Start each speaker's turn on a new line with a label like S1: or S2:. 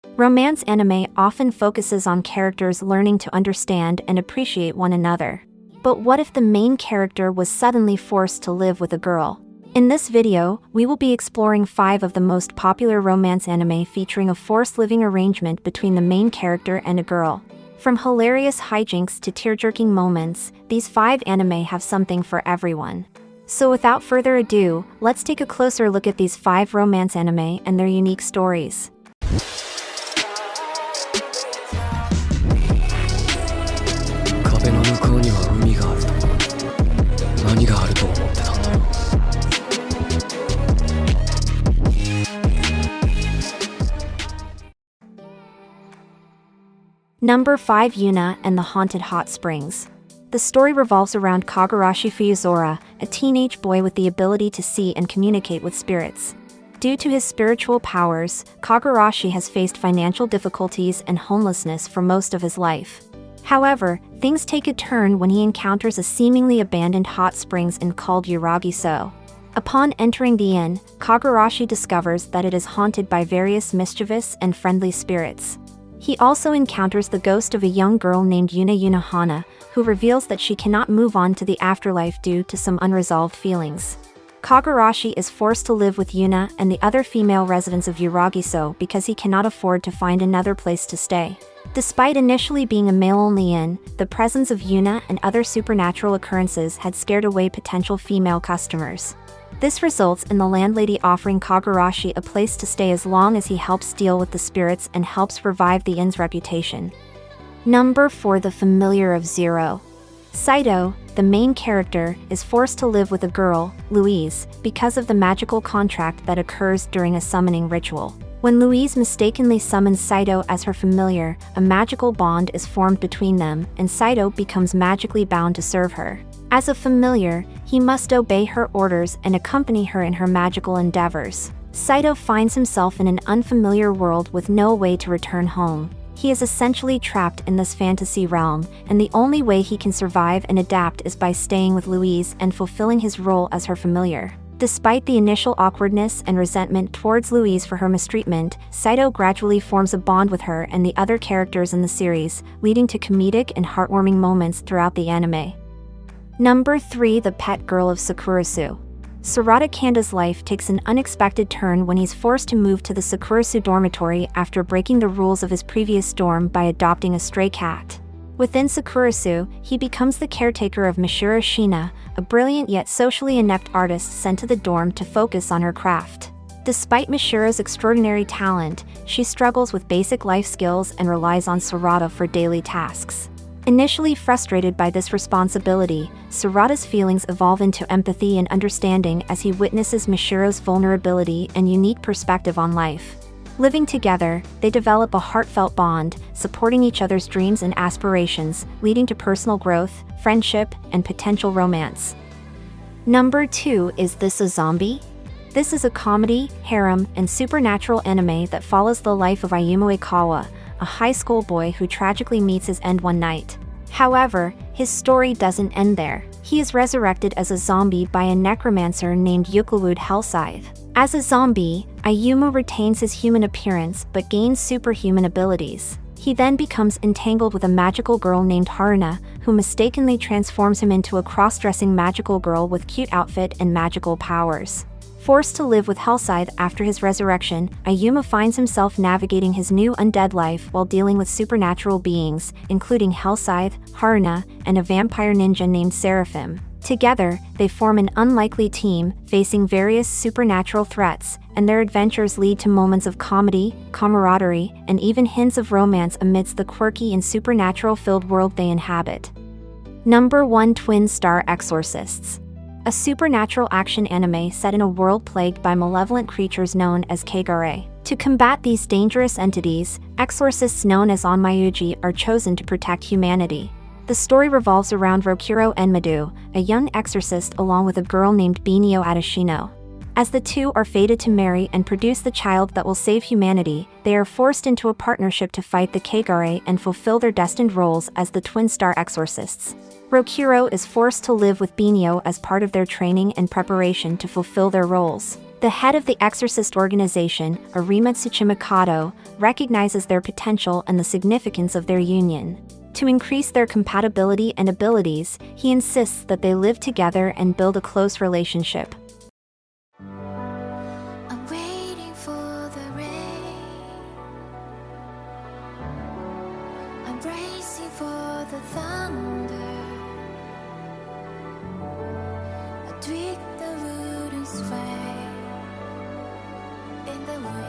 S1: Romance anime often focuses on characters learning to understand and appreciate one another. But what if the main character was suddenly forced to live with a girl? In this video, we will be exploring 5 of the most popular romance anime featuring a forced living arrangement between the main character and a girl. From hilarious hijinks to tear-jerking moments, these 5 anime have something for everyone. So without further ado, let's take a closer look at these 5 romance anime and their unique stories. Number 5, Yuna and the Haunted Hot Springs. The story revolves around Kagurashi Fuyuzora, a teenage boy with the ability to see and communicate with spirits. Due to his spiritual powers, Kagurashi has faced financial difficulties and homelessness for most of his life. However, things take a turn when he encounters a seemingly abandoned hot springs inn called Yuragiso. Upon entering the inn, Kagurashi discovers that it is haunted by various mischievous and friendly spirits. He also encounters the ghost of a young girl named Yuna Hana, who reveals that she cannot move on to the afterlife due to some unresolved feelings. Kagurashi is forced to live with Yuna and the other female residents of Yuragiso because he cannot afford to find another place to stay. Despite initially being a male-only inn, the presence of Yuna and other supernatural occurrences had scared away potential female customers. This results in the landlady offering Kagurashi a place to stay as long as he helps deal with the spirits and helps revive the inn's reputation. Number 4, the familiar of Zero. Saito, the main character, is forced to live with a girl, Louise, because of the magical contract that occurs during a summoning ritual. When Louise mistakenly summons Saito as her familiar, a magical bond is formed between them, and Saito becomes magically bound to serve her. As a familiar, he must obey her orders and accompany her in her magical endeavors. Saito finds himself in an unfamiliar world with no way to return home. He is essentially trapped in this fantasy realm, and the only way he can survive and adapt is by staying with Louise and fulfilling his role as her familiar. Despite the initial awkwardness and resentment towards Louise for her mistreatment, Saito gradually forms a bond with her and the other characters in the series, leading to comedic and heartwarming moments throughout the anime. Number 3, the Pet Girl of Sakurasu. Sarada Kanda's life takes an unexpected turn when he's forced to move to the Sakurasu dormitory after breaking the rules of his previous dorm by adopting a stray cat. Within Sakurasu, he becomes the caretaker of Mishura Shina, a brilliant yet socially inept artist sent to the dorm to focus on her craft. Despite Mishura's extraordinary talent, she struggles with basic life skills and relies on Sarada for daily tasks. Initially frustrated by this responsibility, Sarada's feelings evolve into empathy and understanding as he witnesses Mishura's vulnerability and unique perspective on life. Living together, they develop a heartfelt bond, supporting each other's dreams and aspirations, leading to personal growth, friendship, and potential romance. Number 2, is this a zombie? This is a comedy, harem, and supernatural anime that follows the life of Ayumu Ikawa, a high school boy who tragically meets his end one night. However, his story doesn't end there. He is resurrected as a zombie by a necromancer named Yuklawud Hellscythe. As a zombie, Ayumu retains his human appearance but gains superhuman abilities. He then becomes entangled with a magical girl named Haruna, who mistakenly transforms him into a cross-dressing magical girl with cute outfit and magical powers. Forced to live with Hellscythe after his resurrection, Ayumu finds himself navigating his new undead life while dealing with supernatural beings, including Hellscythe, Haruna, and a vampire ninja named Seraphim. Together, they form an unlikely team, facing various supernatural threats, and their adventures lead to moments of comedy, camaraderie, and even hints of romance amidst the quirky and supernatural-filled world they inhabit. Number 1, Twin Star Exorcists. A supernatural action anime set in a world plagued by malevolent creatures known as Kagare. To combat these dangerous entities, exorcists known as Onmyuji are chosen to protect humanity. The story revolves around Rokuro Enmadu, a young exorcist along with a girl named Binio Adashino. As the two are fated to marry and produce the child that will save humanity, they are forced into a partnership to fight the Kagare and fulfill their destined roles as the Twin Star Exorcists. Rokuro is forced to live with Binio as part of their training and preparation to fulfill their roles. The head of the Exorcist organization, Arima Tsuchimikado, recognizes their potential and the significance of their union. To increase their compatibility and abilities, he insists that they live together and build a close relationship.
S2: I'm waiting for the rain. I'm bracing for the thunder. I tweak the wooden sway in the wind.